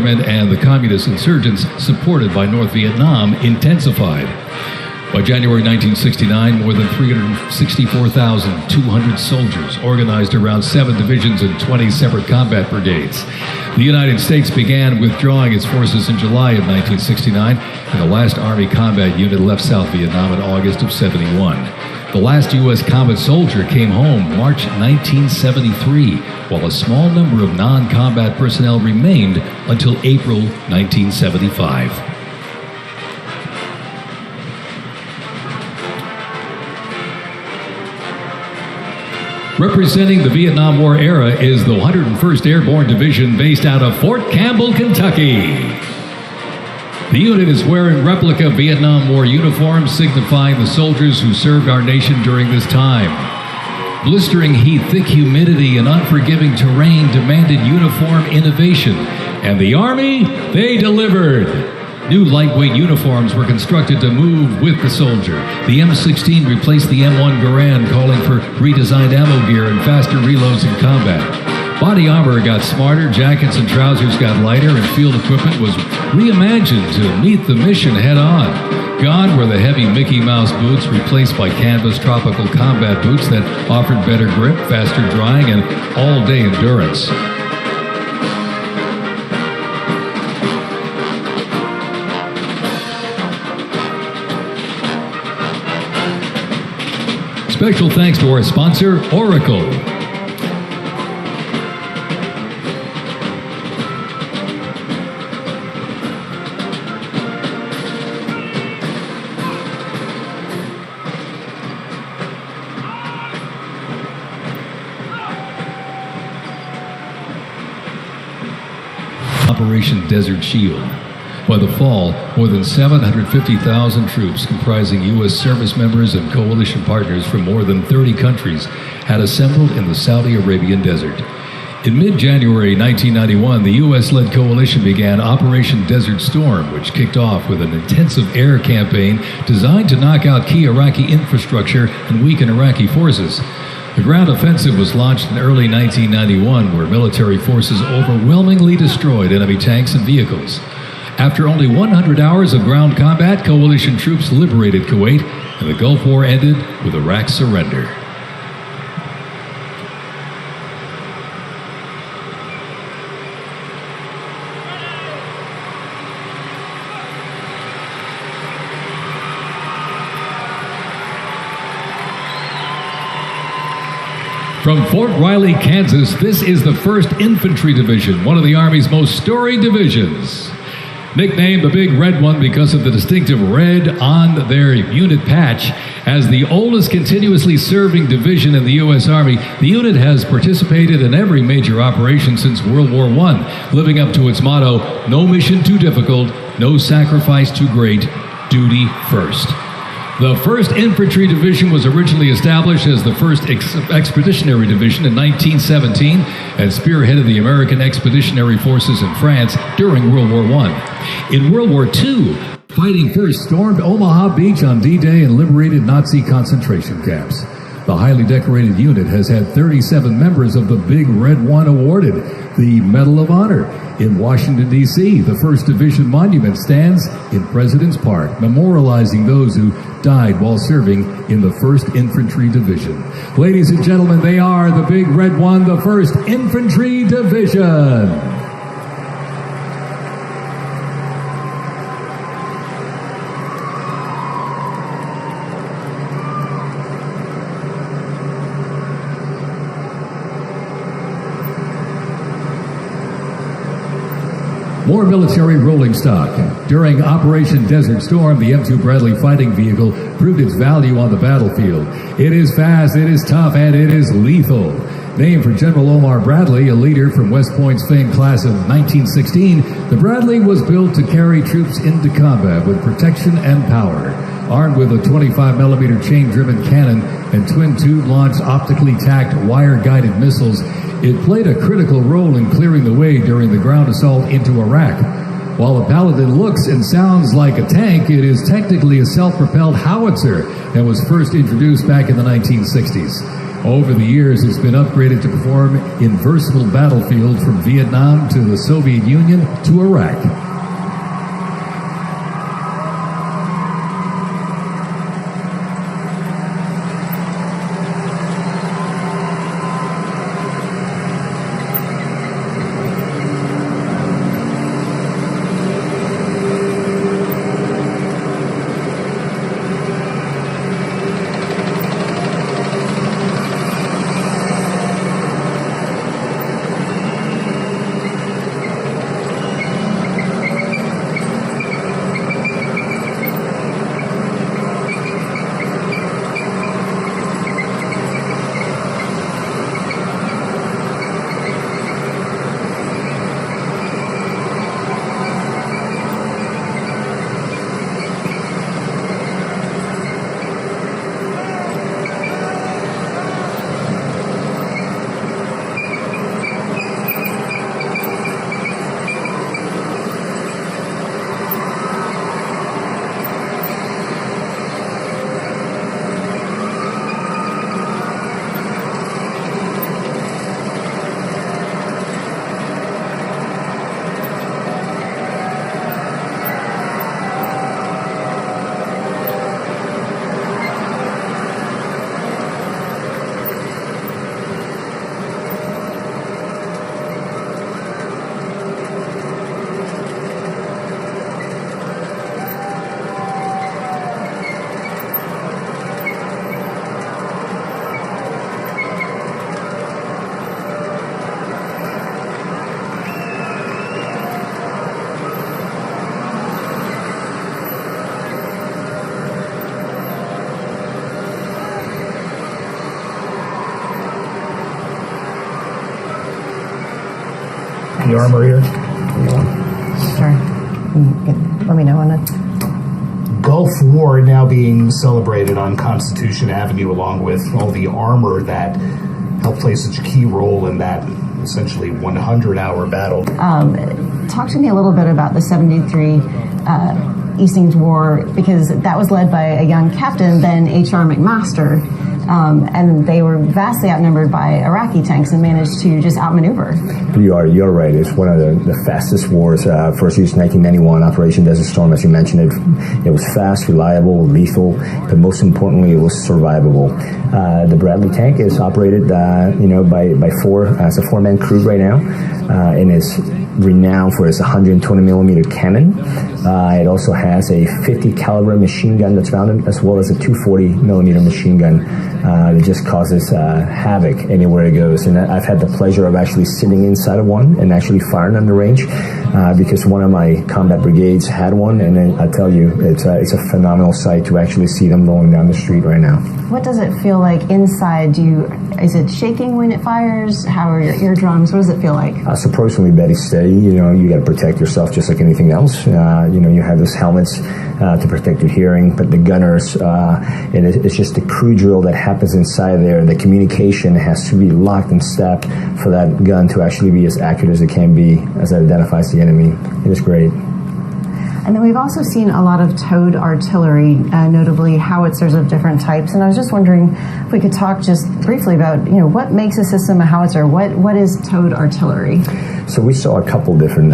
government and the communist insurgents supported by North Vietnam intensified. By January 1969, more than 364,200 soldiers organized around 7 divisions and 20 separate combat brigades. The United States began withdrawing its forces in July of 1969, and the last Army combat unit left South Vietnam in August of '71. The last U.S. combat soldier came home March 1973, while a small number of non-combat personnel remained until April 1975. Representing the Vietnam War era is the 101st Airborne Division based out of Fort Campbell, Kentucky. The unit is wearing replica Vietnam War uniforms signifying the soldiers who served our nation during this time. Blistering heat, thick humidity, and unforgiving terrain demanded uniform innovation, and the Army, they delivered. New lightweight uniforms were constructed to move with the soldier. The M16 replaced the M1 Garand, calling for redesigned ammo gear and faster reloads in combat. Body armor got smarter, jackets and trousers got lighter, and field equipment was reimagined to meet the mission head-on. Gone were the heavy Mickey Mouse boots, replaced by canvas tropical combat boots that offered better grip, faster drying, and all-day endurance. Special thanks to our sponsor, Oracle. Operation Desert Shield. By the fall, more than 750,000 troops comprising U.S. service members and coalition partners from more than 30 countries had assembled in the Saudi Arabian desert. In mid-January 1991, the U.S.-led coalition began Operation Desert Storm, which kicked off with an intensive air campaign designed to knock out key Iraqi infrastructure and weaken Iraqi forces. The ground offensive was launched in early 1991, where military forces overwhelmingly destroyed enemy tanks and vehicles. After only 100 hours of ground combat, coalition troops liberated Kuwait, and the Gulf War ended with Iraq's surrender. From Fort Riley, Kansas, this is the 1st Infantry Division, one of the Army's most storied divisions. Nicknamed the Big Red One because of the distinctive red on their unit patch. As the oldest continuously serving division in the U.S. Army, the unit has participated in every major operation since World War I, living up to its motto, no mission too difficult, no sacrifice too great, duty first. The 1st Infantry Division was originally established as the 1st Expeditionary Division in 1917 and spearheaded the American Expeditionary Forces in France during World War I. In World War II, Fighting First stormed Omaha Beach on D-Day and liberated Nazi concentration camps. The highly decorated unit has had 37 members of the Big Red One awarded the Medal of Honor. In Washington, D.C., the 1st Division Monument stands in President's Park, memorializing those who died while serving in the 1st Infantry Division. Ladies and gentlemen, they are the Big Red One, the 1st Infantry Division. More military rolling stock. During Operation Desert Storm, the M2 Bradley fighting vehicle proved its value on the battlefield. It is fast, it is tough, and it is lethal. Named for General Omar Bradley, a leader from West Point's famed class of 1916, the Bradley was built to carry troops into combat with protection and power. Armed with a 25mm chain-driven cannon and twin-tube launched optically tacked wire-guided missiles, it played a critical role in clearing the way during the ground assault into Iraq. While the Paladin looks and sounds like a tank, it is technically a self-propelled howitzer and was first introduced back in the 1960s. Over the years, it's been upgraded to perform in versatile battlefields from Vietnam to the Soviet Union to Iraq. The armor here. Sure. Let me know when it's... Gulf War now being celebrated on Constitution Avenue, along with all the armor that helped play such a key role in that essentially 100-hour battle. Talk to me a little bit about the 73 East Indies War, because that was led by a young captain, then H.R. McMaster, and they were vastly outnumbered by Iraqi tanks and managed to just outmaneuver. You're right. It's one of the fastest wars. First used 1991, Operation Desert Storm, as you mentioned. It was fast, reliable, lethal, but most importantly, it was survivable. The Bradley tank is operated, by four, as a four-man crew right now, and is renowned for its 120 millimeter cannon. It also has a 50 caliber machine gun that's mounted, as well as a 240 millimeter machine gun that just causes havoc anywhere it goes. And I've had the pleasure of actually sitting inside of one and actually firing on the range, because one of my combat brigades had one, and then I tell you, it's a phenomenal sight to actually see them going down the street right now. What does it feel like inside? Is it shaking when it fires? How are your eardrums? What does it feel like? So personally, Betty, steady. You got to protect yourself just like anything else. You have those helmets to protect your hearing, but the gunners, and it's just the crew drill that happens inside there. The communication has to be locked in step for that gun to actually be as accurate as it can be, as it identifies the enemy. It is great. And then we've also seen a lot of towed artillery, notably howitzers of different types. And I was just wondering if we could talk just briefly about, what makes a system a howitzer? What is towed artillery? So we saw a couple different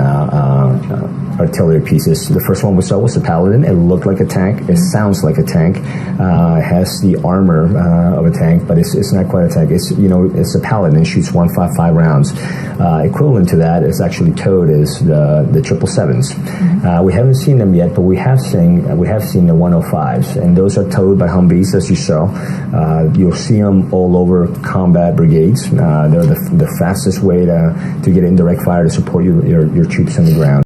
artillery pieces. The first one we saw was the Paladin. It looked like a tank. It sounds like a tank. It has the armor of a tank, but it's not quite a tank. It's a Paladin. It shoots 155 rounds. Equivalent to that is actually towed is the 777s. We haven't seen them yet, but we have seen the 105s, and those are towed by Humvees, as you saw. You'll see them all over combat brigades. They're the fastest way to get indirect fire to support your troops on the ground.